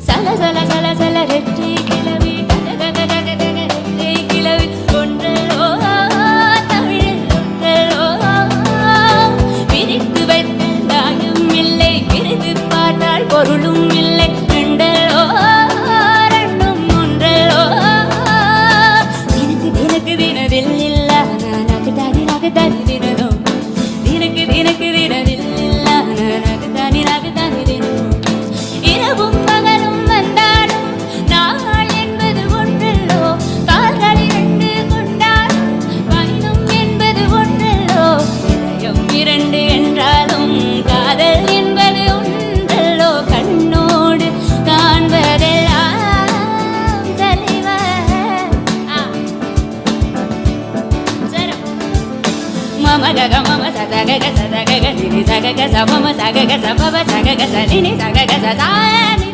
சல சல சல சல ரெற்றி கிளவி ரெற்றி கிளவி ஒன்றோ தமிழில் ஒன்றோ பிரித்து வைத்தாயும் இல்லை பிரித்து பார்த்தால் பொருளும் இல்லை ரெண்டோ ரெண்டும் ஒன்றோ தினக்கு தினக்கு தினதில் இல்ல நானக்கு தானி நாக்கு தானி தினதோ தினக்கு தினக்கு தினதில் இல்ல நானக்கு தானி நாக்கு தானி தினதோ இரவும் பகலும் வந்தாலும் நாள் என்பது ஒன்றல்லோ கால்கள் இரண்டு கொண்டாலும் பயணம் என்பது ஒன்றல்லோ இதயம் இரண்டு என்றாலும் காதல் என்பது ஒன்றல்லோ கண்ணோடு காண்பதெல்லாம் தலைவர் மம கக மம சதக சதக நினி சகக சமம சகக சபவ சகக சலினி சகக சதானி